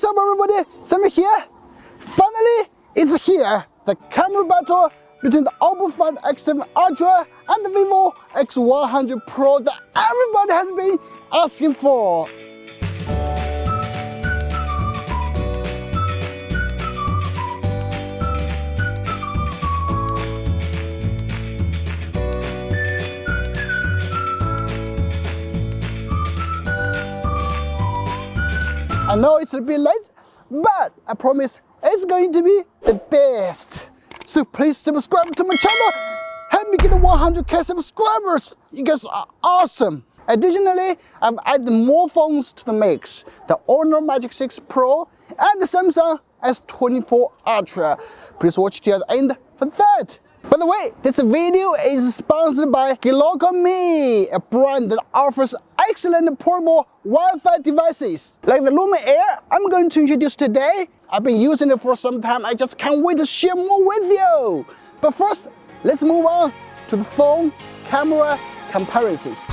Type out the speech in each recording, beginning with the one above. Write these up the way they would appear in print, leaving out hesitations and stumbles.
What's up everybody, Sami here. Finally, it's here. The camera battle between the OPPO Find X7 Ultra and the vivo X100 Pro that everybody has been asking for. I know it's a bit late, but I promise it's going to be the best. So please subscribe to my channel. Help me get 100k subscribers. You guys are awesome. Additionally, I've added more phones to the mix. The Honor Magic6 Pro and the Samsung S24 Ultra. Please watch till the end for that. By the way, this video is sponsored by GlocalMe, a brand that offers excellent portable Wi-Fi devices. Like the Lumen Air I'm going to introduce today. I've been using it for some time. I just can't wait to share more with you. But first, let's move on to the phone camera comparisons.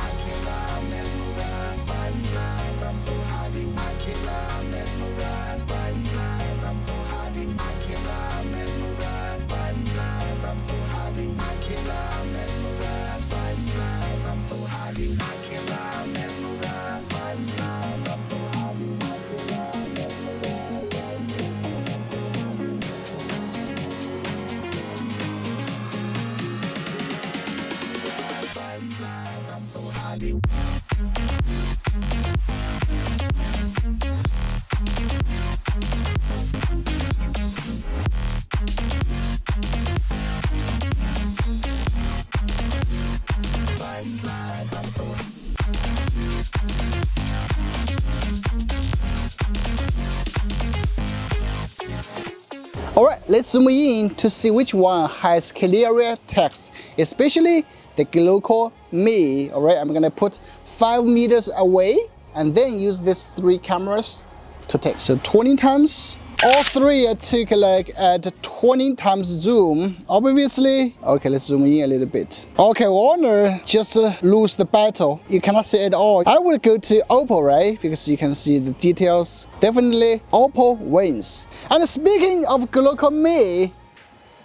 Alright, let's zoom in to see which one has clearer text, especially the GlocalMe. Alright, I'm gonna put 5 meters away and then use these 3 cameras to take. So 20 times. All 3 I took like at 20 times zoom. Obviously, okay, let's zoom in a little bit. Okay, Honor just lose the battle. You cannot see at all. I would go to OPPO, right? Because you can see the details. Definitely OPPO wins. And speaking of GlocalMe,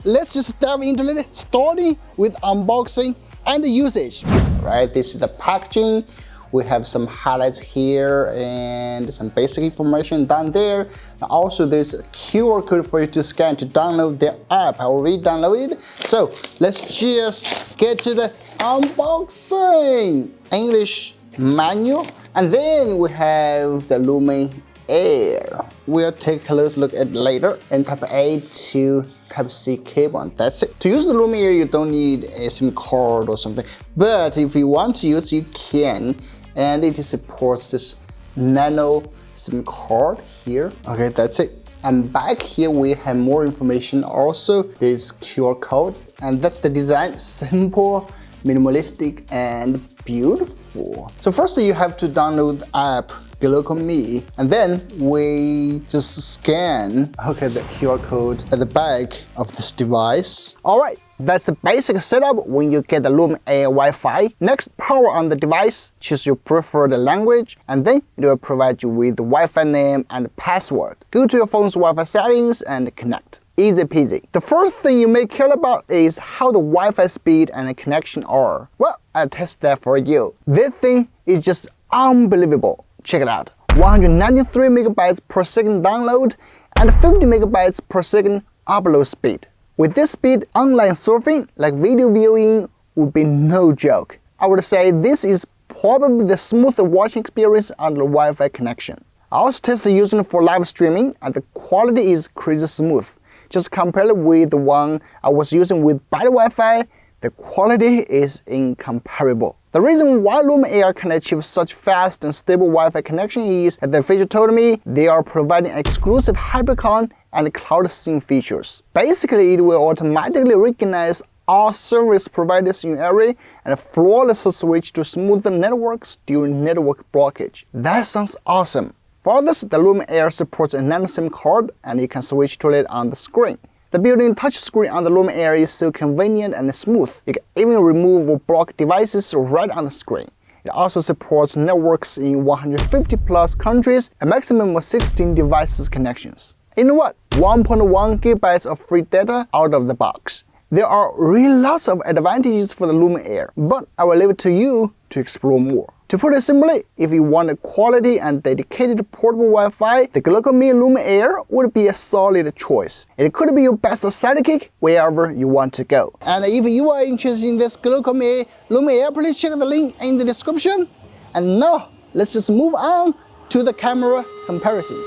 let's just dive into it, starting with unboxing and usage. Right, this is the packaging. We have some highlights here and some basic information down there. And also there's a QR code for you to scan to download the app. I already downloaded. So let's just get to the unboxing. English manual. And then we have the Lumen Air. We'll take a close look at it later. And type A to Type-C cable, and that's it. To use the Lumen Air, you don't need a SIM card or something. But if you want to use, you can. And it supports this nano SIM card here. Okay, that's it. And back here we have more information. Also, there's QR code, and that's the design. Simple, minimalistic, and beautiful. So first you have to download the app GlocalMe, and then we just scan, okay, the QR code at the back of this device. All right, that's the basic setup when you get the Lumen Air Wi-Fi. Next, power on the device, choose your preferred language, and then it will provide you with the Wi-Fi name and password. Go to your phone's Wi-Fi settings and connect. Easy peasy. The first thing you may care about is how the Wi-Fi speed and the connection are. Well, I'll test that for you. This thing is just unbelievable. Check it out. 193 megabytes per second download and 50 megabytes per second upload speed. With this speed, online surfing, like video viewing, would be no joke. I would say this is probably the smoothest watching experience on the Wi-Fi connection. I also tested using it for live streaming, and the quality is crazy smooth. Just compared with the one I was using with better Wi-Fi, the quality is incomparable. The reason why Lumen Air can achieve such fast and stable Wi-Fi connection is that the feature told me they are providing exclusive HyperCon and Cloud Sync features. Basically, it will automatically recognize all service providers in your area and flawlessly switch to smoother networks during network blockage. That sounds awesome. For this, the Lumen Air supports a nano SIM card, and you can switch to it on the screen. The built-in touchscreen on the Lumen Air is so convenient and smooth. You can even remove or block devices right on the screen. It also supports networks in 150 plus countries, a maximum of 16 devices connections. You know what? 1.1 gigabytes of free data out of the box. There are really lots of advantages for the Lumen Air, but I will leave it to you to explore more. To put it simply, if you want a quality and dedicated portable Wi-Fi, the GlocalMe Lumen Air would be a solid choice. It could be your best sidekick wherever you want to go. And if you are interested in this GlocalMe Lumen Air, please check the link in the description. And now, let's just move on to the camera comparisons.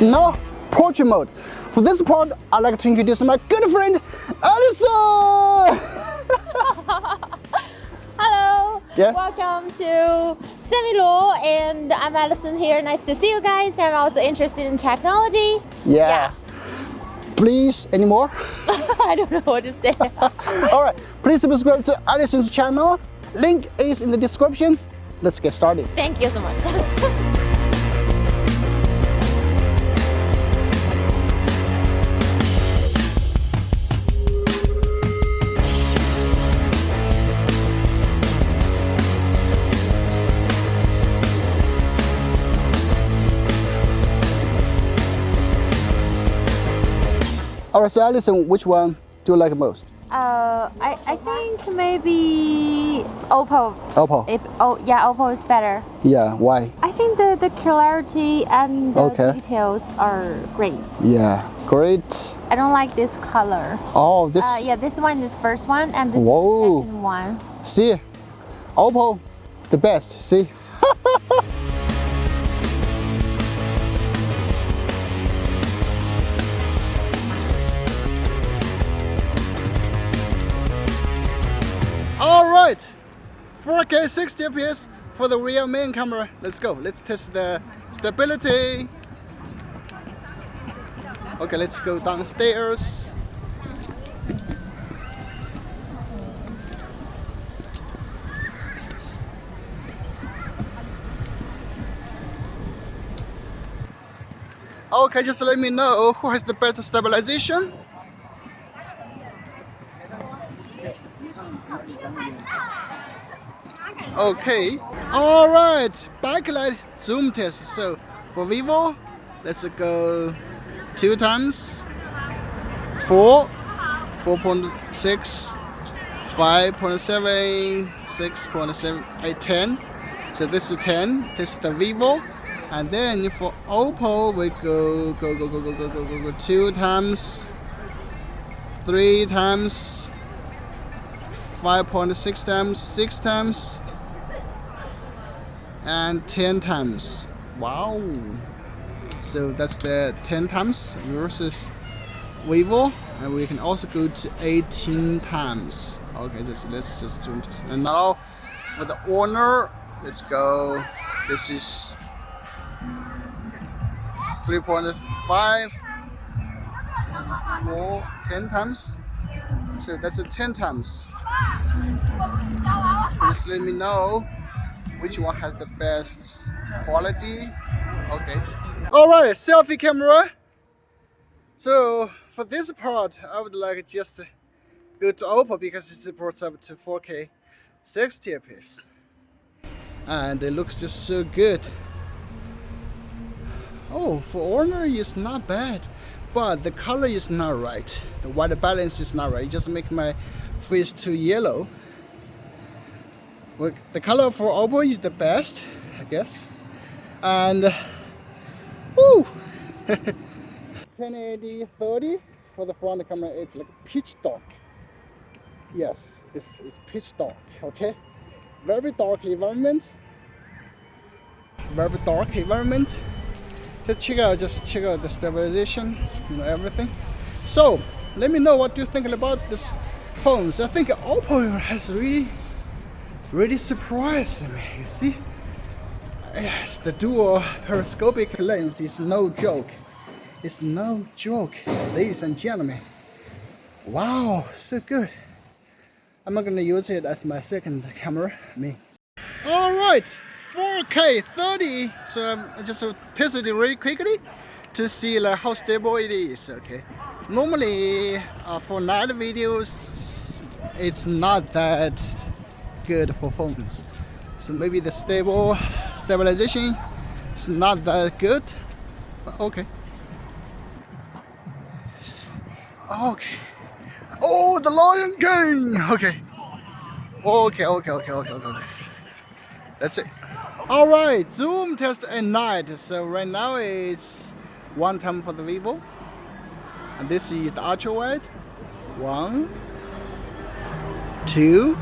Now, portrait mode. For this part, I'd like to introduce my good friend, Alison! Hello! Yeah? Welcome to Sami Law, and I'm Alison here. Nice to see you guys. I'm also interested in technology. Yeah. Please, any more? I don't know what to say. Alright, please subscribe to Alison's channel. Link is in the description. Let's get started. Thank you so much. Alright, so Alison, which one do you like most? I think maybe OPPO. OPPO. OPPO is better. Yeah, why? I think the clarity and the details are great. Yeah, great. I don't like this color. Oh, this. Yeah, this one is first one, and this is Whoa. the second one. See, OPPO, the best. See. All right, 4K 60 fps for the rear main camera. Let's go. Let's test the stability. Okay, let's go downstairs. Okay, just let me know who has the best stabilization. Okay, all right, backlight zoom test. So for Vivo, let's go 2 times 4, 4.6, 5.7, 6.7, 8, 10. So this is 10. This is the Vivo. And then for OPPO, we go 2 times, 3 times, 5.6 times, 6 times, and 10 times. Wow. So that's the 10 times versus Vivo, and we can also go to 18 times. Okay, let's just zoom this. And now for the Honor, let's go. This is 3.5, 4, 10 times. So that's a 10 times. Please let me know which one has the best quality. Okay. All right, selfie camera. So for this part, I would like just go to OPPO because it supports up to 4K 60 fps, and it looks just so good. Oh, for Honor is not bad, but the color is not right. The white balance is not right. It just make my face too yellow. Well, the color for OPPO is the best, I guess. And whoo, 1080 30 for the front camera. It's like pitch dark. Yes, this is pitch dark. Okay, very dark environment. Very dark environment. Just check out the stabilization, everything. So let me know what you think about this phones. I think OPPO has really surprised me. You see, yes, the dual periscopic lens is no joke. It's no joke, ladies and gentlemen. Wow, so good. I'm not gonna use it as my second camera. All right, 4K 30. So I just tested it really quickly to see like how stable it is. Okay, normally for night videos, it's not that good for phones. So maybe the stabilization is not that good. But okay. Okay. Oh, the Lion King. Okay. Okay. That's it. All right, zoom test at night. So right now it's one time for the vivo, and this is the ultrawide. 1, 2,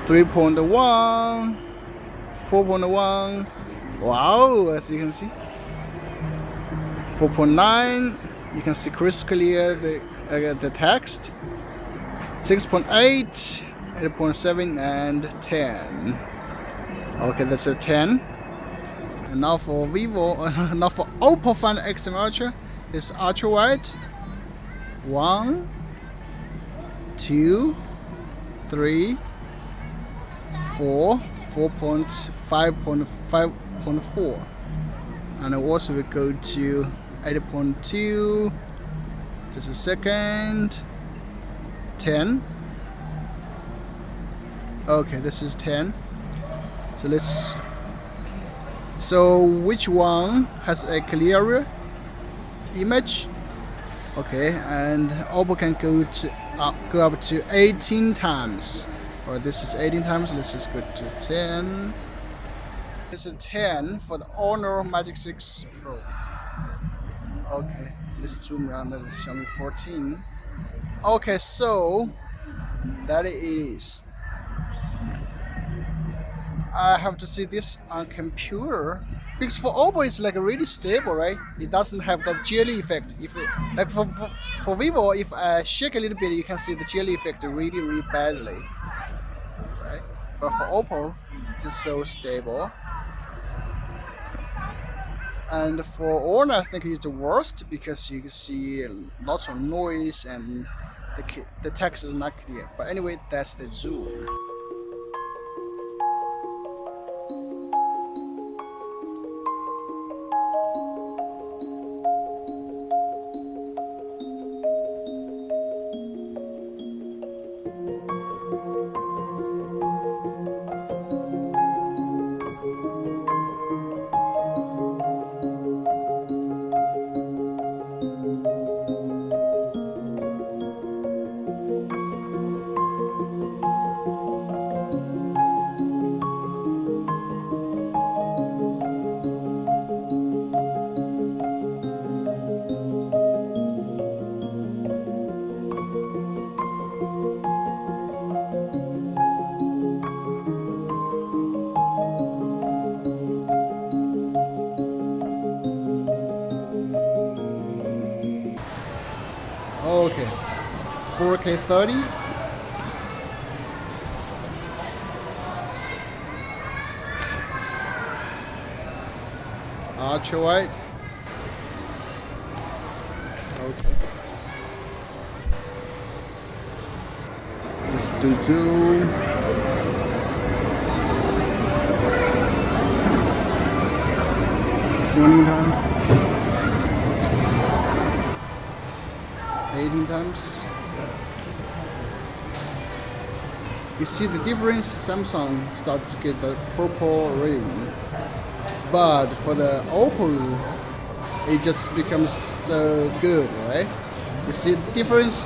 3.1, 4.1. Wow, as you can see. 4.9. You can see crystal clear the text. 6.8, 8.7, and 10. Okay, that's a 10. And now for vivo, now for OPPO Find X Ultra, it's ultra wide. 1, 2, 3, 4, 4.5.4, and also we go to 8.2. Just a second. 10. Okay, this is 10. So which one has a clearer image? Okay, and OPPO can go up to 18 times. Or this is 18 times. Let's just go to 10. This is 10 for the Honor Magic6 Pro. Okay, let's zoom around the Xiaomi 14. Okay, so that it is. I have to see this on computer because for OPPO it's like really stable, right? It doesn't have that jelly effect. If it, like for vivo, if I shake a little bit, you can see the jelly effect really badly, right? But for OPPO, it's just so stable. And for Honor, I think it's the worst because you can see lots of noise and the text is not clear. But anyway, that's the zoom. Okay, 4K 30. Ultra wide. Okay. Let's do zoom. Times. 18 times. You see the difference. Samsung start to get the purple ring, but for the OPPO, it just becomes so good, right? You see the difference.